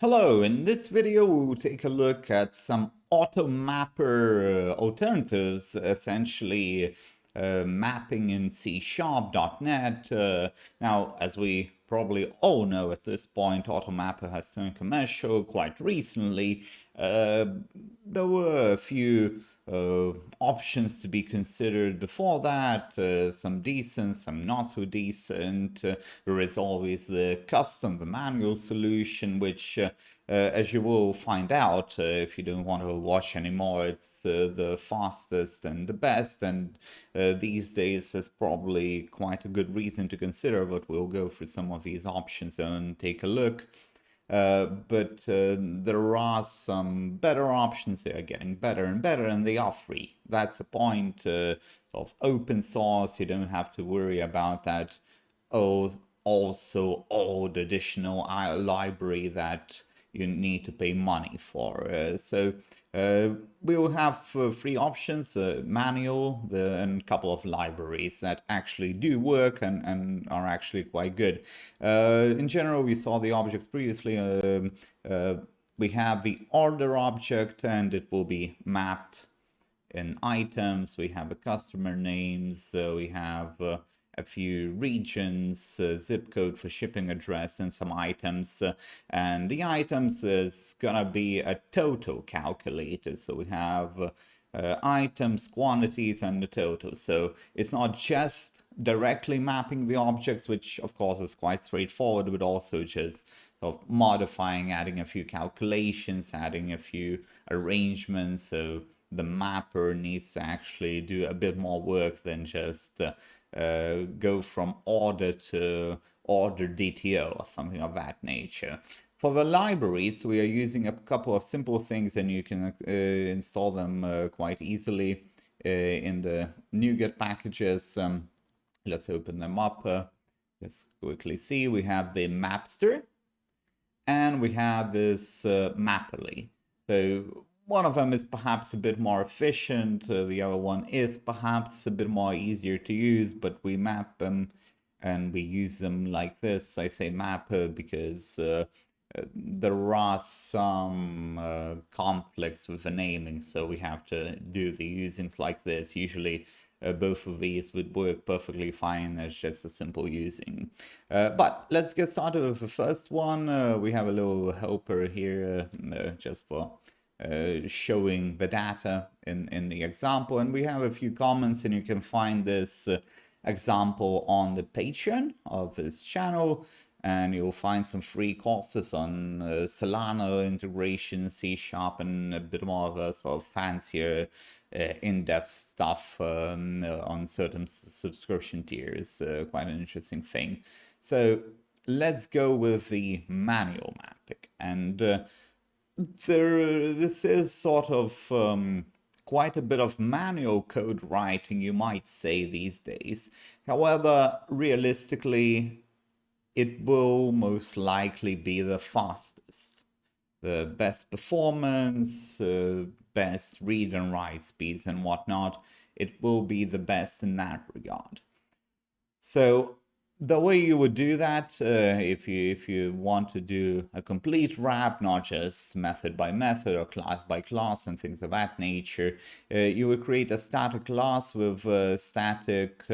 Hello, in this video we'll take a look at some AutoMapper alternatives, essentially mapping in C#.NET. Now, as we probably all know at this point, AutoMapper has turned commercial quite recently. There were a few options to be considered before that, some decent, some not so decent. There is always the manual solution, which as you will find out if you don't want to watch anymore, it's the fastest and the best, and these days there's probably quite a good reason to consider, but we'll go through some of these options and take a look. But there are some better options. They are getting better and better, and they are free. That's the point of open source. You don't have to worry about that. Oh, also old additional library that you need to pay money for. We will have three options: manual, and a couple of libraries that actually do work and are actually quite good. In general, we saw the objects previously. We have the order object, and it will be mapped in items. We have a customer names. We have a few regions, zip code for shipping address, and some items. And the items is gonna be a total calculator. So we have items, quantities, and the total. So it's not just directly mapping the objects, which of course is quite straightforward, but also just sort of modifying, adding a few calculations, adding a few arrangements. So the mapper needs to actually do a bit more work than just go from order to OrderDto or something of that nature. For the libraries, we are using a couple of simple things, and you can install them quite easily in the NuGet packages. Let's open them up. Let's quickly see. We have the Mapster, and we have this Mapperly. So one of them is perhaps a bit more efficient. The other one is perhaps a bit more easier to use, but we map them and we use them like this. I say map because there are some conflicts with the naming, so we have to do the usings like this. Usually both of these would work perfectly fine as just a simple using. But let's get started with the first one. We have a little helper here just for showing the data in the example, and we have a few comments, and you can find this example on the Patreon of this channel, and you'll find some free courses on Solana integration, C#, and a bit more of a sort of fancier in-depth stuff on certain subscription tiers. Quite an interesting thing. So let's go with the manual mapping, and this is sort of quite a bit of manual code writing, you might say, these days. However, realistically, it will most likely be the fastest, the best performance, best read and write speeds and whatnot. It will be the best in that regard. So the way you would do that, if you want to do a complete wrap, not just method by method or class by class and things of that nature, you would create a static class with static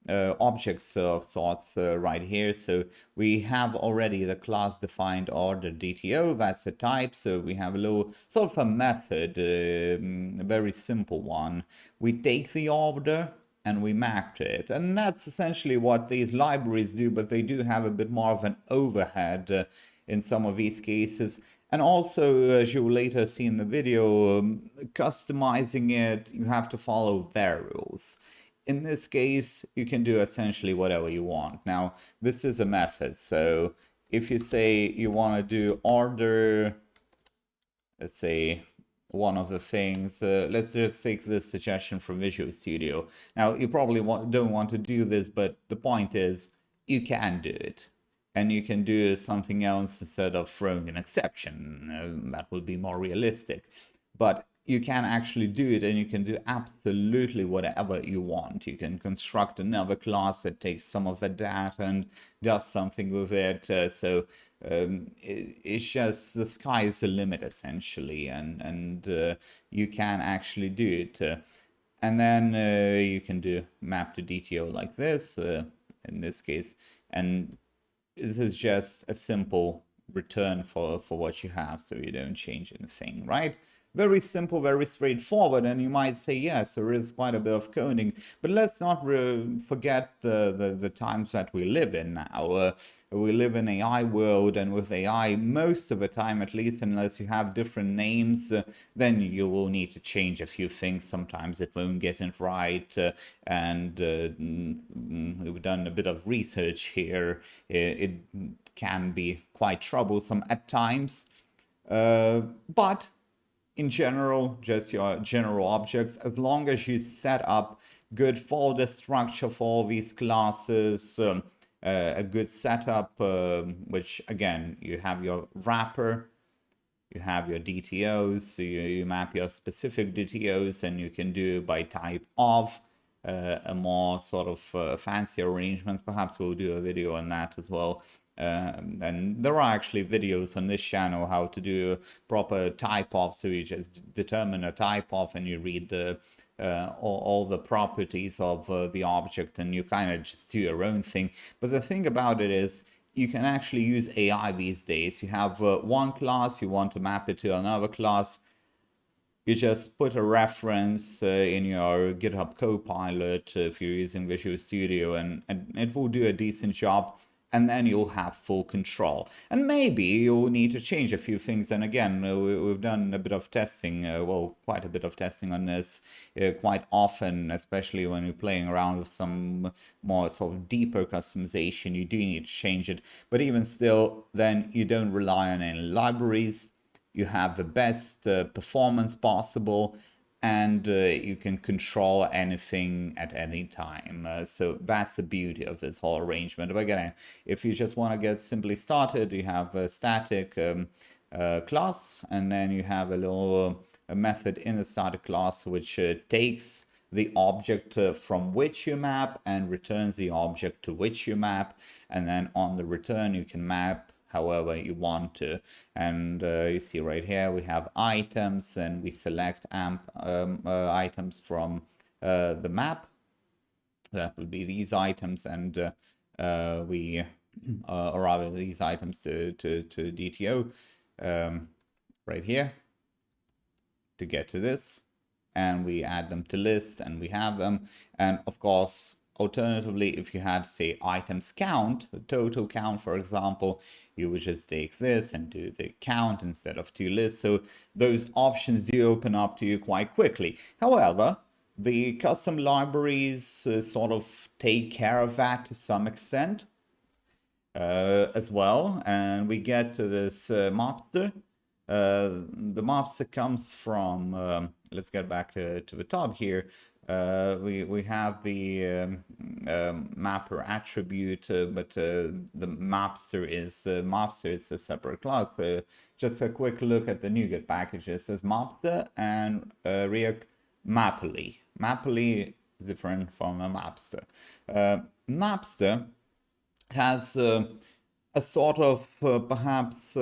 objects of sorts right here. So we have already the class defined OrderDto, that's the type. So we have a little sort of a method, a very simple one. We take the order and we map to it. And that's essentially what these libraries do, but they do have a bit more of an overhead in some of these cases. And also, as you will later see in the video, customizing it, you have to follow their rules. In this case, you can do essentially whatever you want. Now, this is a method. So if you say you want to do order, let's say, one of the things, let's just take this suggestion from Visual Studio. Now, you probably don't want to do this, but the point is you can do it. And you can do something else instead of throwing an exception. That would be more realistic. But you can actually do it, and you can do absolutely whatever you want. You can construct another class that takes some of the data and does something with it. It's just the sky is the limit essentially, and you can actually do it. And then you can do map to DTO like this in this case, and this is just a simple return for what you have, so you don't change anything, right? Very simple, very straightforward, and you might say, yes, there is quite a bit of coding, but let's not forget the times that we live in now. We live in AI world, and with AI, most of the time, at least, unless you have different names, then you will need to change a few things. Sometimes it won't get it right, and we've done a bit of research here. It can be quite troublesome at times, but in general, just your general objects, as long as you set up good folder structure for all these classes, a good setup, which again, you have your wrapper, you have your DTOs, so you map your specific DTOs, and you can do by type of a more sort of fancy arrangements. Perhaps we'll do a video on that as well. And there are actually videos on this channel how to do proper type of. So you just determine a type of, and you read the all the properties of the object, and you kind of just do your own thing. But the thing about it is, you can actually use AI these days. You have one class, you want to map it to another class. You just put a reference in your GitHub Copilot if you're using Visual Studio, and it will do a decent job. And then you'll have full control. And maybe you'll need to change a few things. And again, we've done a bit of testing, well, quite a bit of testing on this quite often, especially when you're playing around with some more sort of deeper customization. You do need to change it. But even still, then you don't rely on any libraries. You have the best performance possible, and you can control anything at any time. So that's the beauty of this whole arrangement. But again, if you just want to get simply started, you have a static class, and then you have a little method in the static class which takes the object from which you map and returns the object to which you map. And then on the return, you can map however you want to. And you see right here we have items, and we select items from the map. That will be these items, and we or rather these items to DTO right here to get to this, and we add them to list, and we have them. And of course, alternatively, if you had, say, items count, the total count, for example, you would just take this and do the count instead of to list. So those options do open up to you quite quickly. However, the custom libraries sort of take care of that to some extent as well. And we get to this Mapster. The Mapster comes from, let's get back to the top here. We have the mapper attribute, but the Mapster is a separate class. Just a quick look at the NuGet package. It says Mapster and React Mapperly. Mapperly is different from a Mapster. Mapster has a sort of perhaps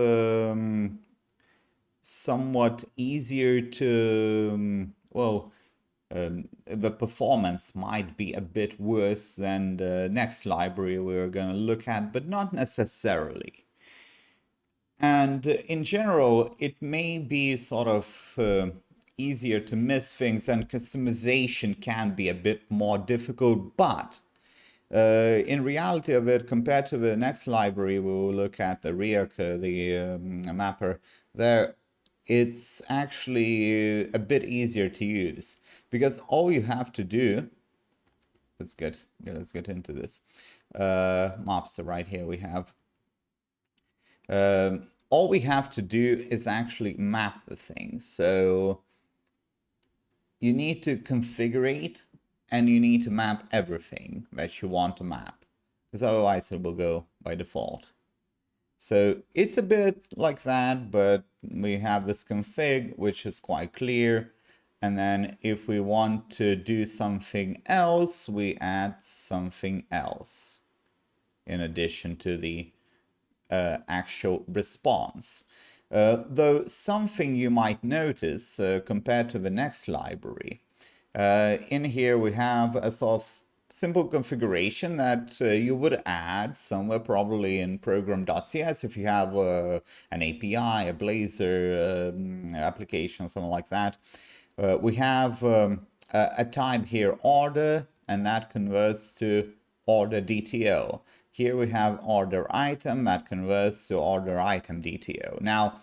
somewhat easier to, the performance might be a bit worse than the next library we're going to look at, but not necessarily. And in general, it may be sort of easier to miss things, and customization can be a bit more difficult, but in reality of it, compared to the next library, we will look at the React, the mapper there. It's actually a bit easier to use, because all you have to do, let's get into this Mapster right here. We have all we have to do is actually map the thing. So you need to configure it, and you need to map everything that you want to map, because otherwise it will go by default. So it's a bit like that, but we have this config, which is quite clear. And then if we want to do something else, we add something else in addition to the actual response. Though something you might notice compared to the next library, in here we have a sort of simple configuration that you would add somewhere probably in program.cs if you have an API, a Blazor application, something like that. We have a type here, order, and that converts to OrderDto. Here we have order item that converts to order item DTO. Now,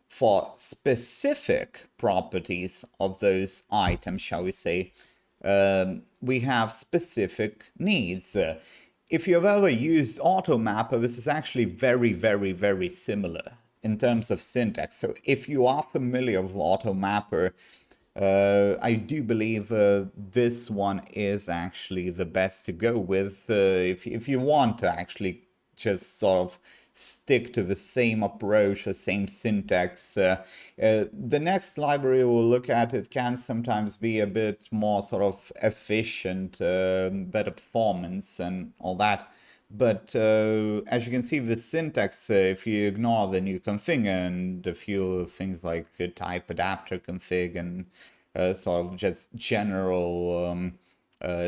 for specific properties of those items, shall we say, we have specific needs. If you've ever used AutoMapper, this is actually very, very, very similar in terms of syntax. So if you are familiar with AutoMapper, I do believe this one is actually the best to go with if you want to actually just sort of stick to the same approach, the same syntax. The next library we'll look at, it can sometimes be a bit more sort of efficient, better performance and all that. But as you can see, the syntax, if you ignore the new config and a few things like type adapter config and sort of just general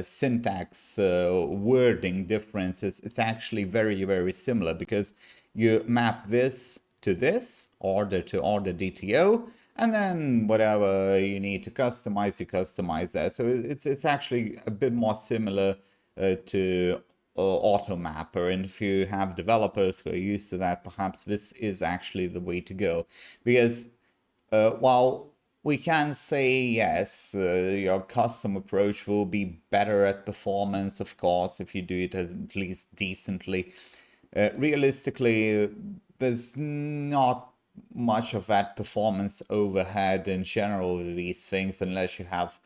syntax wording differences, it's actually very, very similar because you map this to this, order to OrderDto, and then whatever you need to customize, you customize that. So it's actually a bit more similar to AutoMapper, and if you have developers who are used to that, perhaps this is actually the way to go. Because while we can say yes, your custom approach will be better at performance, of course, if you do it at least decently. Realistically, there's not much of that performance overhead in general with these things unless you have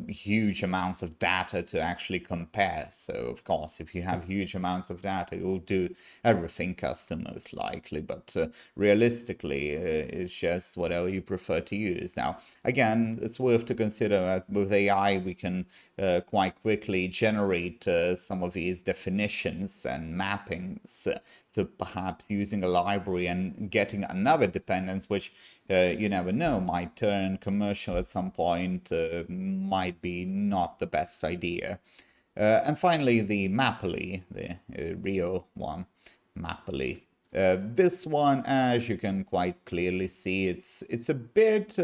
huge amounts of data to actually compare. So of course, if you have huge amounts of data, you'll do everything custom most likely, but realistically it's just whatever you prefer to use. Now again, it's worth to consider that with AI we can quite quickly generate some of these definitions and mappings, so perhaps using a library and getting another dependence, which you never know, might turn commercial at some point, might be not the best idea. And finally, the Mapperly, the real one, Mapperly. This one, as you can quite clearly see, it's a bit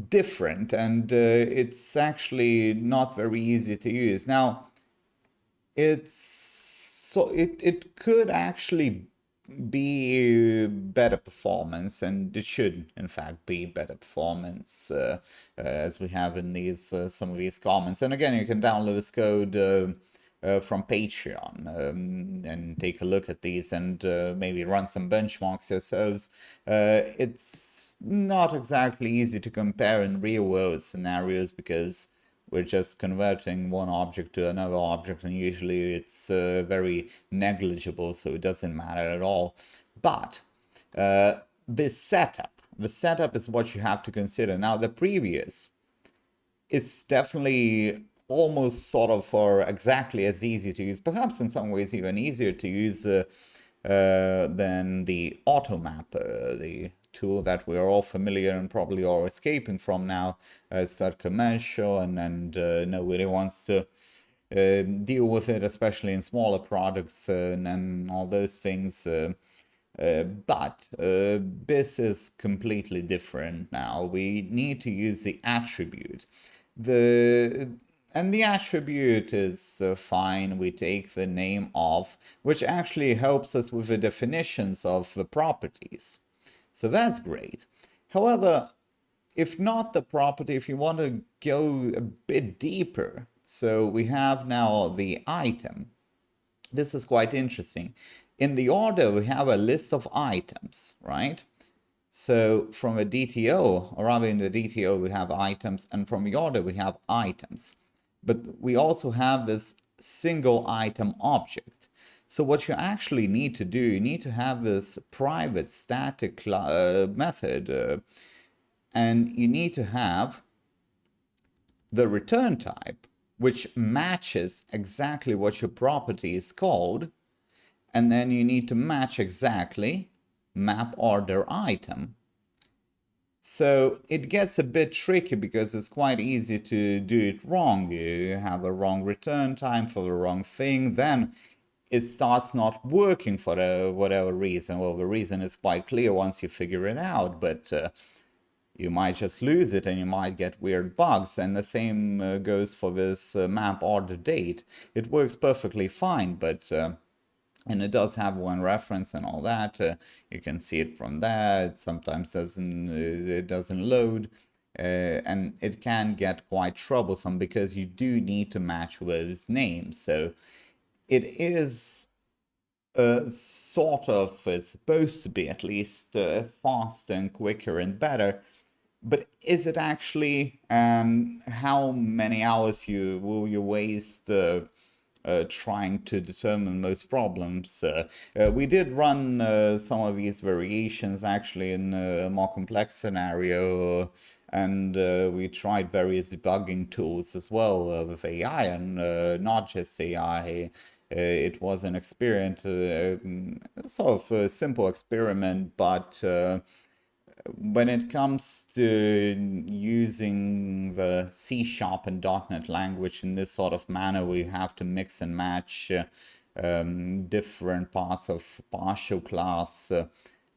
different, and it's actually not very easy to use. Now, it could actually be better performance, and it should in fact be better performance as we have in these some of these comments. And again, you can download this code from Patreon and take a look at these and maybe run some benchmarks yourselves. It's not exactly easy to compare in real world scenarios because we're just converting one object to another object, and usually it's very negligible, so it doesn't matter at all. But the setup is what you have to consider. Now, the previous, it's definitely almost sort of for exactly as easy to use, perhaps in some ways even easier to use than the AutoMapper, the tool that we're all familiar and probably all escaping from now. It's that commercial, and nobody wants to deal with it, especially in smaller products and all those things. But this is completely different now. We need to use the attribute. And the attribute is fine. We take the name of, which actually helps us with the definitions of the properties. So that's great. However, if not the property, if you want to go a bit deeper, so we have now the item. This is quite interesting. In the order, we have a list of items, right? So from a DTO, or rather in the DTO, we have items, and from the order, we have items. But we also have this single item object. So what you actually need to do, you need to have this private static method. and you need to have the return type, which matches exactly what your property is called, and then you need to match exactly map order item. So it gets a bit tricky because it's quite easy to do it wrong. You have a wrong return time for the wrong thing, then it starts not working for whatever reason. Well, the reason is quite clear once you figure it out, but you might just lose it and you might get weird bugs. And the same goes for this map order date. It works perfectly fine, but and it does have one reference and all that. You can see it from there. It sometimes it doesn't load. And it can get quite troublesome because you do need to match with names. So it is sort of supposed to be at least faster and quicker and better. But is it actually? And how many hours will you waste trying to determine most problems? We did run some of these variations actually in a more complex scenario, and we tried various debugging tools as well with AI, and not just AI. It was an experiment, sort of a simple experiment, but when it comes to using the C# and .NET language in this sort of manner, we have to mix and match different parts of partial class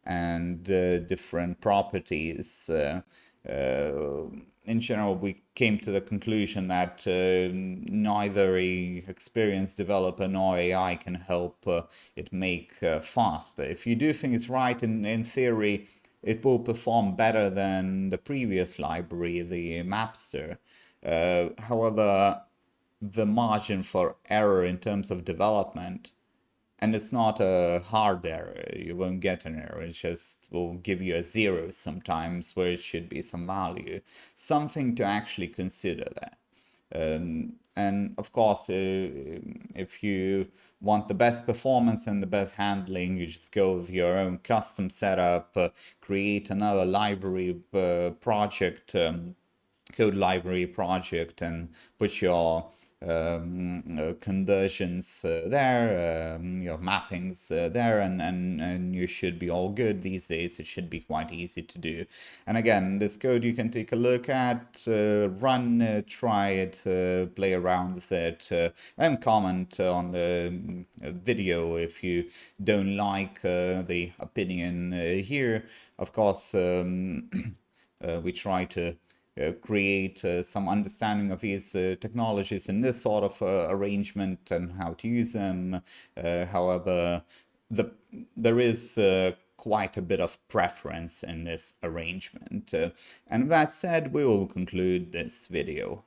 and different properties. In general, we came to the conclusion that neither a experienced developer nor AI can help it make faster. If you do things right in theory, it will perform better than the previous library, the Mapster. However, the margin for error in terms of development, and it's not a hard error, you won't get an error, it just will give you a 0 sometimes where it should be some value. Something to actually consider there. And of course, if you want the best performance and the best handling, you just go with your own custom setup, create another library project, code library project, and put your conversions there, your mappings there, and you should be all good. These days it should be quite easy to do. And again, this code you can take a look at, run, try it, play around with it, and comment on the video if you don't like the opinion here. Of course, we try to create some understanding of these technologies in this sort of arrangement and how to use them. However, there is quite a bit of preference in this arrangement. And that said, we will conclude this video.